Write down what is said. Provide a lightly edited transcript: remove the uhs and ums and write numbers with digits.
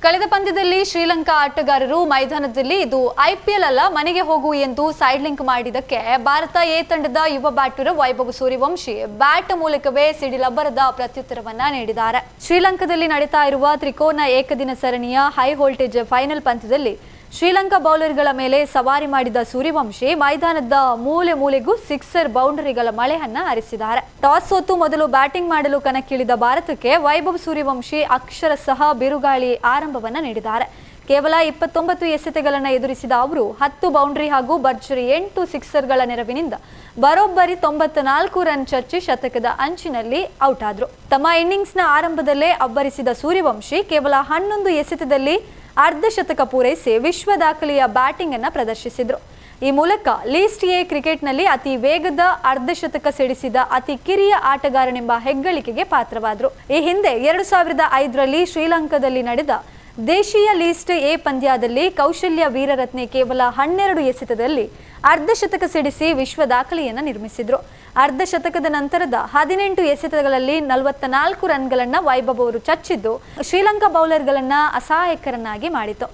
ಕಳೆದ ಪಂದ್ಯದಲ್ಲಿ ಶ್ರೀಲಂಕಾ ಆಟಗಾರರು ಮೈದಾನದಲ್ಲಿ ಇದು ಐಪಿಎಲ್ ಅಲ್ಲ ಮನೆಗೆ ಹೋಗು ಎಂದು ಸೈಡ್ ಲಿಂಕ್ ಮಾಡಿದ್ದಕ್ಕೆ ಭಾರತ ಎ ತಂಡದ ಯುವ ಬ್ಯಾಟರ್ ವೈಭವ್ ಸೂರ್ಯವಂಶಿ ಬ್ಯಾಟ್ ಮೂಲಕವೇ ಸಿಡಿಲಬ್ಬರದ ಪ್ರತ್ಯುತ್ತರವನ್ನ ನೀಡಿದ್ದಾರೆ. ಶ್ರೀಲಂಕಾದಲ್ಲಿ ನಡೀತಾ ಇರುವ ತ್ರಿಕೋನ ಏಕದಿನ ಸರಣಿಯ ಹೈ ವೋಲ್ಟೇಜ್ ಫೈನಲ್ ಪಂದ್ಯದಲ್ಲಿ ಶ್ರೀಲಂಕಾ ಬೌಲರ್ಗಳ ಮೇಲೆ ಸವಾರಿ ಮಾಡಿದ ಸೂರ್ಯವಂಶಿ ಮೈದಾನದ ಮೂಲೆ ಮೂಲೆಗೂ ಸಿಕ್ಸರ್ ಬೌಂಡರಿಗಳ ಮಳೆಯನ್ನ ಹರಿಸಿದ್ದಾರೆ. ಟಾಸ್ ಸೋತು ಮೊದಲು ಬ್ಯಾಟಿಂಗ್ ಮಾಡಲು ಕಣಕ್ಕಿಳಿದ ಭಾರತಕ್ಕೆ ವೈಭವ್ ಸೂರ್ಯವಂಶಿ ಅಕ್ಷರಶಃ ಬಿರುಗಾಳಿ ಆರಂಭವನ್ನ ನೀಡಿದ್ದಾರೆ. ಕೇವಲ 29 ಎಸೆತಗಳನ್ನು ಎದುರಿಸಿದ ಅವರು 10 ಬೌಂಡರಿ ಹಾಗೂ ಭರ್ಜರಿ 8 ಸಿಕ್ಸರ್ಗಳ ನೆರವಿನಿಂದ ಬರೋಬ್ಬರಿ 94 ರನ್ ಚರ್ಚಿ ಶತಕದ ಅಂಚಿನಲ್ಲಿ ಔಟ್ ಆದ್ರು. ತಮ್ಮ ಇನ್ನಿಂಗ್ಸ್ನ ಆರಂಭದಲ್ಲೇ ಅಬ್ಬರಿಸಿದ ಸೂರ್ಯವಂಶಿ ಕೇವಲ 11 ಎಸೆತದಲ್ಲಿ ಅರ್ಧ ಶತಕ ಪೂರೈಸಿ ವಿಶ್ವ ದಾಖಲೆಯ ಬ್ಯಾಟಿಂಗ್ ಅನ್ನು ಪ್ರದರ್ಶಿಸಿದ್ರು. ಈ ಮೂಲಕ ಲೀಸ್ಟ್ ಎ ಕ್ರಿಕೆಟ್ನಲ್ಲಿ ಅತಿ ವೇಗದ ಅರ್ಧ ಶತಕ ಸಿಡಿಸಿದ ಅತಿ ಕಿರಿಯ ಆಟಗಾರನೆಂಬ ಹೆಗ್ಗಳಿಕೆಗೆ ಪಾತ್ರವಾದರು. ಈ ಹಿಂದೆ 2005ರಲ್ಲಿ ಶ್ರೀಲಂಕಾದಲ್ಲಿ ನಡೆದ ದೇಶೀಯ ಲೀಸ್ಟ್ ಎ ಪಂದ್ಯದಲ್ಲಿ ಕೌಶಲ್ಯ ವೀರರತ್ನೆ ಕೇವಲ 12 ಎಸೆತದಲ್ಲಿ ಅರ್ಧ ಶತಕ ಸಿಡಿಸಿ ವಿಶ್ವ ದಾಖಲೆಯನ್ನು ನಿರ್ಮಿಸಿದ್ರು. ಅರ್ಧ ಶತಕದ ನಂತರದ 18 ಎಸೆತಗಳಲ್ಲಿ 44 ರನ್ಗಳನ್ನು ವೈಭವ್ ಅವರು ಚಚ್ಚಿದ್ದು ಶ್ರೀಲಂಕಾ ಬೌಲರ್ಗಳನ್ನ ಅಸಹಾಯಕರನ್ನಾಗಿ ಮಾಡಿತು.